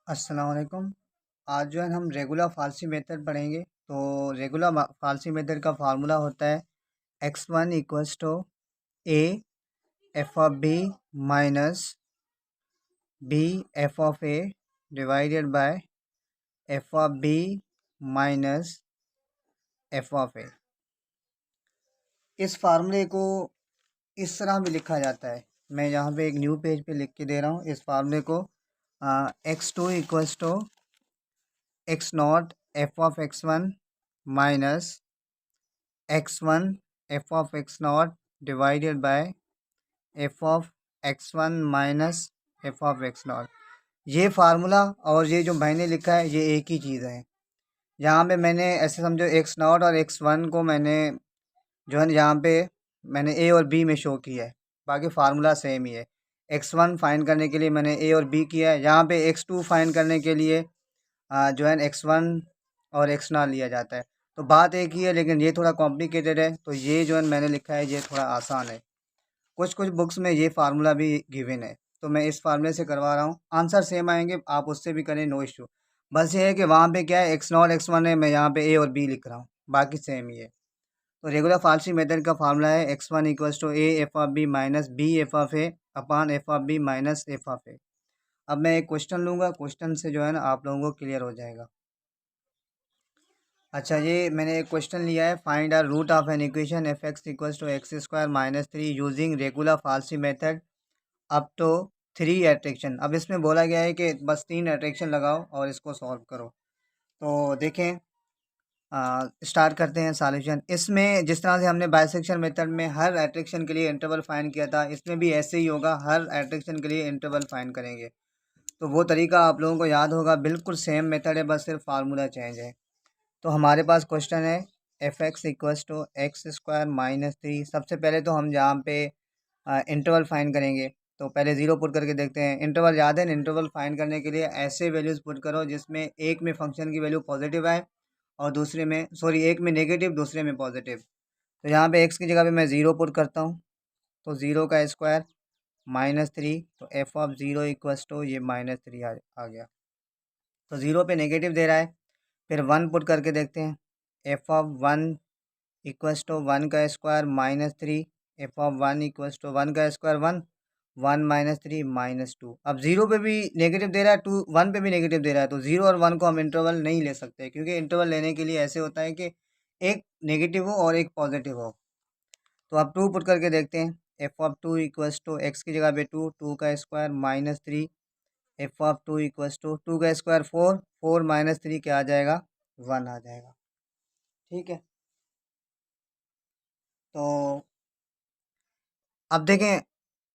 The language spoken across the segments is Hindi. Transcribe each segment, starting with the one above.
अस्सलाम वालेकुम। आज जो है हम रेगुलर फारसी मेथड पढ़ेंगे। तो रेगुलर फारसी मेथड का फार्मूला होता है x1 equals to a f of b minus b f of a divided by f of b minus f of a. इस फार्मूले को इस तरह भी लिखा जाता है। मैं यहाँ पे एक न्यू पेज पे लिख के दे रहा हूँ इस फार्मूले को। x2 equals to x not f of x1 minus x1 f of x not divided by f of x1 minus f of x not. ये फार्मूला और ये जो मैंने लिखा है ये एक ही चीज़ है। यहाँ पे मैंने ऐसे समझो एक्स नॉट और x1 को मैंने जो है यहाँ पे मैंने ए और बी में शो किया है, बाकी फार्मूला सेम ही है। x1 फाइंड करने के लिए मैंने ए और बी किया है, यहाँ पे x2 फाइंड करने के लिए जो है x1 और एक्स नॉट लिया जाता है। तो बात एक ही है, लेकिन ये थोड़ा कॉम्प्लिकेटेड है। तो ये जो है मैंने लिखा है ये थोड़ा आसान है। कुछ कुछ बुक्स में ये फार्मूला भी गिवन है, तो मैं इस फार्मूले से करवा रहा हूँ। आंसर सेम आएंगे, आप उससे भी करें, नो इशू। बस ये है कि वहाँ पे क्या है एक्स नॉट x1 है, मैं यहाँ पे ए और बी लिख रहा हूँ, बाकी सेम ही है। तो रेगुलर फारसी मेथड का फार्मूला है x1 equals to a f of b minus b f of a upon f of b minus f of a. अब मैं एक क्वेश्चन लूँगा, क्वेश्चन से जो है ना आप लोगों को क्लियर हो जाएगा। अच्छा, ये मैंने एक क्वेश्चन लिया है, find our root of an equation f x equals to x square minus 3 using regular falsi method up to 3 iteration. अब इसमें बोला गया है कि बस 3 एट्रैक्शन लगाओ और इसको सॉल्व करो। तो देखें, स्टार्ट करते हैं सॉल्यूशन। इसमें जिस तरह से हमने बाइसेक्शन मेथड में हर एट्रैक्शन के लिए इंटरवल फाइंड किया था, इसमें भी ऐसे ही होगा, हर एट्रैक्शन के लिए इंटरवल फाइंड करेंगे। तो वो तरीका आप लोगों को याद होगा, बिल्कुल सेम मेथड है, बस सिर्फ फार्मूला चेंज है। तो हमारे पास क्वेश्चन है f x equals to x square minus 3। सबसे पहले तो हम यहाँ पे इंटरवल फाइंड करेंगे। तो पहले ज़ीरो पुट करके देखते हैं। इंटरवल याद है, इंटरवल फाइंड करने के लिए ऐसे वैल्यूज़ पुट करो जिसमें एक में फंक्शन की वैल्यू पॉजिटिव आए और दूसरे में एक में नेगेटिव, दूसरे में पॉजिटिव। तो यहाँ पे एक्स की जगह पे मैं ज़ीरो पुट करता हूँ, तो ज़ीरो का स्क्वायर माइनस 3, तो f of zero equals to ये माइनस 3 आ गया। तो ज़ीरो पे नेगेटिव दे रहा है। फिर वन पुट करके देखते हैं, f of one equals to one का square minus 3, f of one equals to one का square one, one minus 3 minus 2। अब जीरो पे भी नेगेटिव दे रहा है, टू वन पे भी नेगेटिव दे रहा है, तो जीरो और वन को हम इंटरवल नहीं ले सकते, क्योंकि इंटरवल लेने के लिए ऐसे होता है कि एक नेगेटिव हो और एक पॉजिटिव हो। तो अब टू पुट करके देखते हैं, f of two equals to x की जगह पे टू, टू का square minus 3, f of two equals to two का स्क्वायर फोर, फोर माइनस 3 क्या आ जाएगा, वन आ जाएगा। ठीक है। तो अब देखें,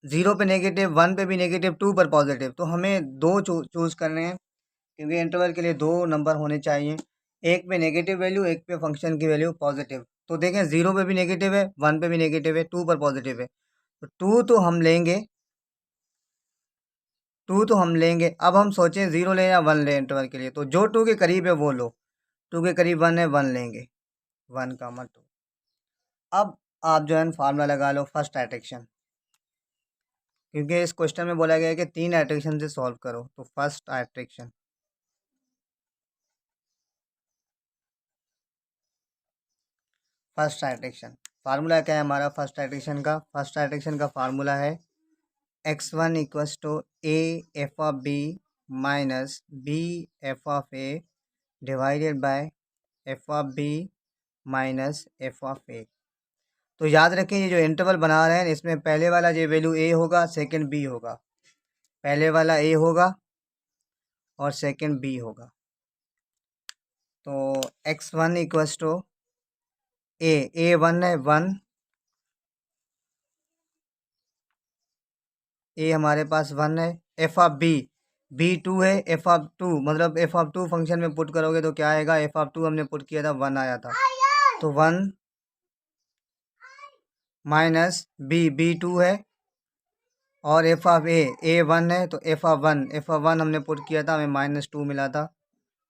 ज़ीरो पे नेगेटिव, वन पे भी नेगेटिव, टू पर पॉजिटिव, तो हमें दो चूज़ करने हैं, क्योंकि इंटरवल के लिए दो नंबर होने चाहिए। एक पे नेगेटिव वैल्यू, एक पे फंक्शन की वैल्यू पॉजिटिव। तो देखें, ज़ीरो पे भी नेगेटिव है, वन पे भी नेगेटिव है, टू पर पॉजिटिव है, तो टू तो हम लेंगे, टू तो हम लेंगे। अब हम सोचें ज़ीरो लें या वन लें इंटरवल के लिए, तो जो टू के करीब है वो लो। टू के करीब वन है, वन लेंगे, वन का मत टू। अब आप जो है फार्मूला लगा लो फर्स्ट एट्रैक्शन, क्योंकि इस क्वेश्चन में बोला गया है कि तीन एट्रैक्शन से सॉल्व करो। तो first iteration, first iteration formula क्या है हमारा फर्स्ट एट्रैक्शन का? फर्स्ट एट्रैक्शन का फार्मूला है x one equals to a f of b minus b f of a divided by f of b minus f of a. तो याद रखें, ये जो इंटरवल बना रहे हैं इसमें पहले वाला ये वैल्यू ए होगा, सेकंड बी होगा। पहले वाला ए होगा और सेकंड बी होगा। तो x one equals to A one है, वन, ए हमारे पास वन है। एफ ऑफ बी टू है, एफ ऑफ टू मतलब एफ ऑफ टू फंक्शन में पुट करोगे तो क्या आएगा, एफ ऑफ टू हमने पुट किया था, वन आया था, तो वन माइनस बी टू है, और एफ ऑफ ए वन है, तो एफ ऑफ वन हमने पुट किया था, हमें माइनस टू मिला था,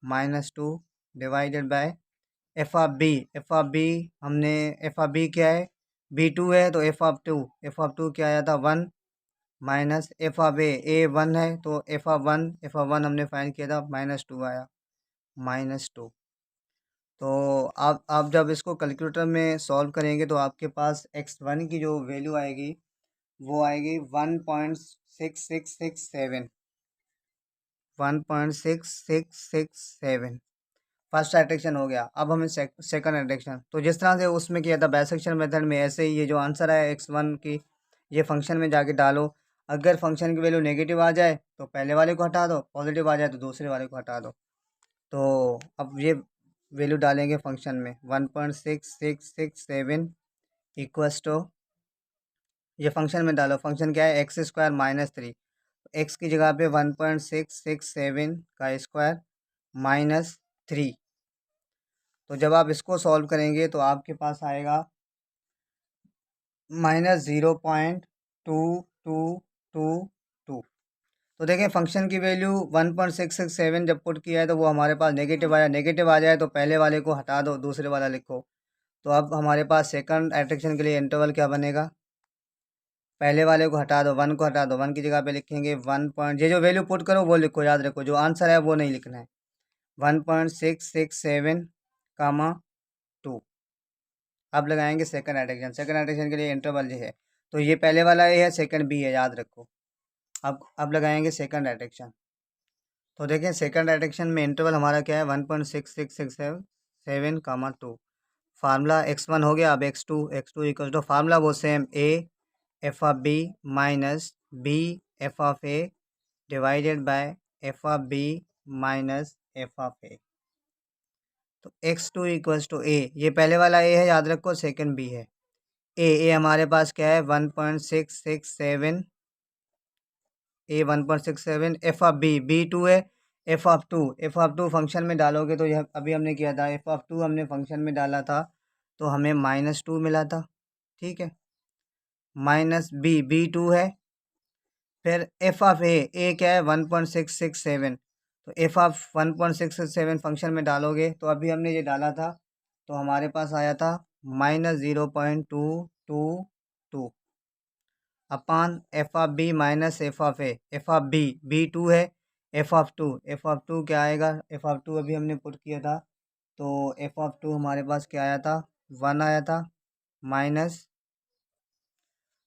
minus two divided by f of B हमने, एफ ऑफ बी क्या है, बी टू है, तो एफ ऑफ टू क्या आया था, वन, माइनस एफ ऑफ ए 1 है तो एफ ऑफ वन हमने फाइंड किया था -2 आया, -2। तो आप जब इसको कैलकुलेटर में सॉल्व करेंगे तो आपके पास x1 की जो वैल्यू आएगी वो आएगी 1.6667, 1.6667। फर्स्ट एडिक्शन हो गया। अब हमें सेकंड एडिक्शन, तो जिस तरह से उसमें किया था बाइसेक्शन मेथड में, ऐसे ही ये जो आंसर है x1 की, ये फंक्शन में जाके डालो। अगर फंक्शन की वैल्यू नेगेटिव आ जाए तो पहले वाले को हटा दो, पॉजिटिव आ जाए तो दूसरे वाले को हटा दो। तो अब ये वैल्यू डालेंगे फंक्शन में 1.6667 इक्वस टू, ये फंक्शन में डालो। फंक्शन क्या है, x² - 3। एक्स की जगह पे 1.667 का स्क्वायर -3। तो जब आप इसको सॉल्व करेंगे तो आपके पास आएगा -0.2222। तो देखें फंक्शन की वैल्यू 1.667 जब पुट किया है तो वो हमारे पास नेगेटिव आया। नेगेटिव आ जाए तो पहले वाले को हटा दो, दूसरे वाला लिखो। तो अब हमारे पास सेकंड एट्रिक्शन के लिए इंटरवल क्या बनेगा, पहले वाले को हटा दो, 1 को हटा दो, 1 की जगह पे लिखेंगे 1 पॉइंट, ये जो वैल्यू पुट करो वो लिखो, याद रखो जो आंसर है वो नहीं लिखना है। 1.667 कामा 2। अब लगाएंगे सेकंड एडिक्शन। सेकंड एडिक्शन के लिए इंटरवल ये है, तो ये पहले वाला ए है, सेकंड बी है, याद रखो। अब लगाएंगे सेकंड एडिक्शन। तो देखें सेकंड एडिक्शन में इंटरवल हमारा क्या है, 1.6667 कामा 2। फार्मूला x1 हो गया। अब x2 इक्वल टू फार्मूला वो same, a f of b minus b f of a divided by f of b minus f of a. तो x2 इक्वल्स टू ए, ये पहले वाला ए है, याद रखो, सेकंड बी है। ए हमारे पास क्या है, 1.667, ए 1.67, एफ ऑफ बी 2 है, एफ ऑफ टू फंक्शन में डालोगे तो यह अभी हमने किया था, एफ ऑफ टू हमने फंक्शन में डाला था तो हमें -2 मिला था, ठीक है। माइनस बी 2 है, फिर एफ ऑफ ए क्या है, 1.667। तो एफ ऑफ 1.667 फंक्शन में डालोगे तो अभी हमने ये डाला था तो हमारे पास आया था -0.222 upon f of b minus f of a. F of b 2 है, एफ ऑफ टू क्या आएगा, एफ ऑफ टू अभी हमने पुट किया था तो एफ ऑफ टू हमारे पास क्या आया था, 1 आया था, माइनस,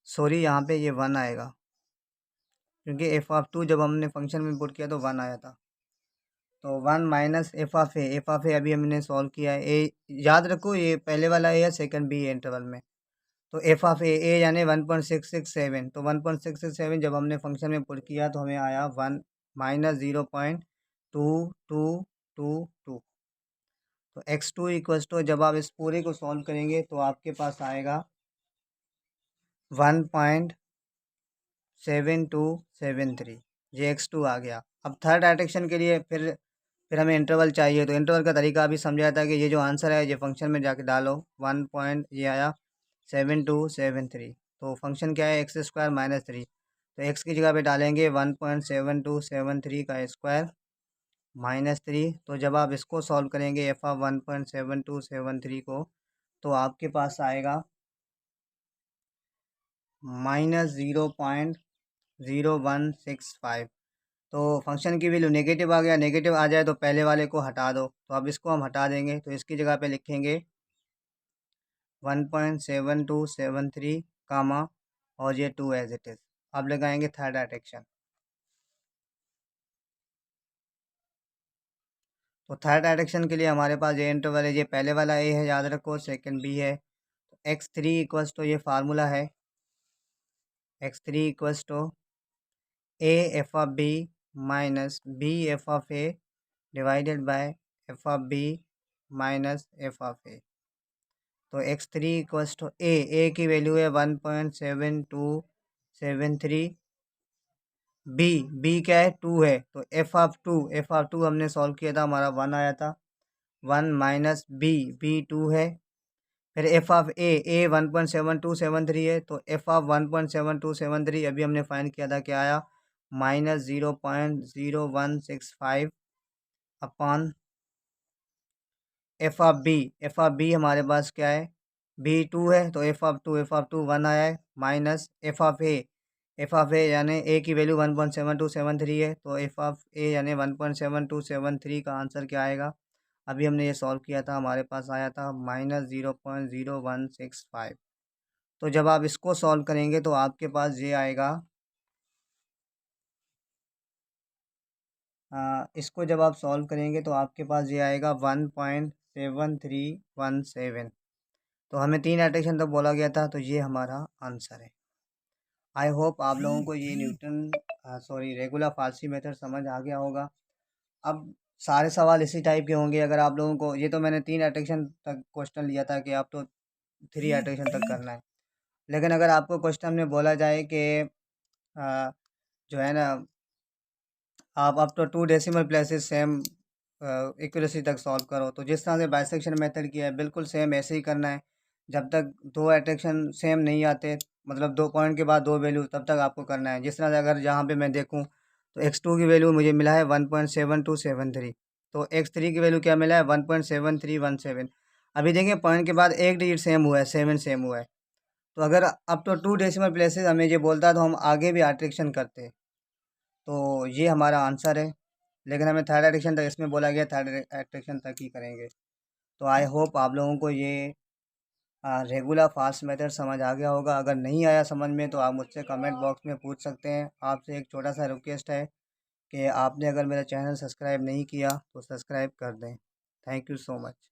सॉरी यहाँ पे ये 1 आएगा क्योंकि एफ ऑफ टू जब हमने फंक्शन में पुट किया तो 1 आया था। तो 1 माइनस एफ ऑफ ए अभी हमने सॉल्व किया है। ए याद रखो, ये पहले वाला ए है, सेकंड बी है इंटरवल में। तो एफ ऑफ ए यानी 1.667, तो 1.667 जब हमने फंक्शन में पुट किया तो हमें आया 1 -0.2222। तो x2 इक्वल्स टू, जब आप इस पूरे को सॉल्व करेंगे तो आपके पास आएगा 1.7273। ये x2 आ गया। अब थर्ड एडिक्शन के लिए फिर हमें इंटरवल चाहिए, तो इंटरवल का तरीका अभी समझाया था कि ये जो आंसर है ये फंक्शन में जाके डालो। 1 पॉइंट ये आया 7273। तो फंक्शन क्या है, x² - 3। तो x की जगह पे डालेंगे 1.7273 का स्क्वायर -3। तो जब आप इसको सॉल्व करेंगे एफ ऑफ 1.7273 को तो आपके पास आएगा -0.0165। तो फंक्शन की वैल्यू नेगेटिव आ गया, नेगेटिव आ जाए तो पहले वाले को हटा दो। तो अब इसको हम हटा देंगे तो इसकी जगह पे लिखेंगे 1.7273 कामा और ये 2 एज इट इज़। अब लगाएंगे थर्ड एडिक्शन। तो थर्ड एडिक्शन के लिए हमारे पास ये इंटरवल है, ये पहले वाला ए है, याद रखो, सेकंड बी है। तो x3 इक्वल्स टू, ये फार्मूला है, x3 equals to a f of b minus b f of a divided by f of b minus f of a. तो x3 इक्वल्स टू ए की वैल्यू है 1.7273। बी क्या है, 2 है, तो एफ ऑफ टू हमने सॉल्व किया था, हमारा 1 आया था। 1 माइनस बी 2 है, फिर एफ ऑफ ए 1.7273 है, तो एफ ऑफ 1.7273 अभी हमने फाइंड किया था, क्या आया, -0.0165 अपॉन एफ ऑफ बी हमारे पास क्या है, बी 2 है, तो एफ ऑफ टू 1 आया है, minus f of a f of a यानी ए की वैल्यू 1.7273 है, तो एफ ऑफ ए यानी 1.7273 का आंसर क्या आएगा। अभी हमने ये सॉल्व किया था, हमारे पास आया था -0.0165। तो जब आप इसको सॉल्व करेंगे तो आपके पास ये आएगा, इसको जब आप सॉल्व करेंगे तो आपके पास ये आएगा 1.7317। तो हमें 3 इटरेशन तक बोला गया था, तो ये हमारा आंसर है। आई होप आप लोगों को ये रेगुलर फारसी मेथड समझ आ गया होगा। अब सारे सवाल इसी टाइप के होंगे। अगर आप लोगों को, ये तो मैंने 3 इटरेशन तक क्वेश्चन लिया था कि आप तो 3 इटरेशन तक करना है। लेकिन अगर आपको क्वेश्चन में बोला जाए कि अ, जो है ना, आप up to 2 decimal places same accuracy तक सॉल्व करो, तो जिस तरह से बाइसेक्शन मेथड किया है बिल्कुल सेम ऐसे ही करना है। जब तक 2 एट्रैक्शन सेम नहीं आते, मतलब 2 पॉइंट के बाद 2 वैल्यू, तब तक आपको करना है। जिस तरह से अगर यहाँ पे मैं देखूँ तो x2 की वैल्यू मुझे मिला है 1.7273, तो x3 की वैल्यू क्या मिला है 1.7317। अभी देखिए पॉइंट के बाद एक डिजिट सेम हुआ है, 7 सेम हुआ है। तो अगर अप टू 2 डेसिमल प्लेसेस हमें ये बोलता तो हम आगे भी एट्रैक्शन करते। तो ये हमारा आंसर है। लेकिन हमें थर्ड एडिक्शन तक, इसमें बोला गया थर्ड एडिक्शन तक ही करेंगे। तो आई होप आप लोगों को ये रेगुलर फास्ट मेथड समझ आ गया होगा। अगर नहीं आया समझ में तो आप मुझसे कमेंट बॉक्स में पूछ सकते हैं। आपसे एक छोटा सा रिक्वेस्ट है कि आपने अगर मेरा चैनल सब्सक्राइब नहीं किया तो सब्सक्राइब कर दें। Thank you so much.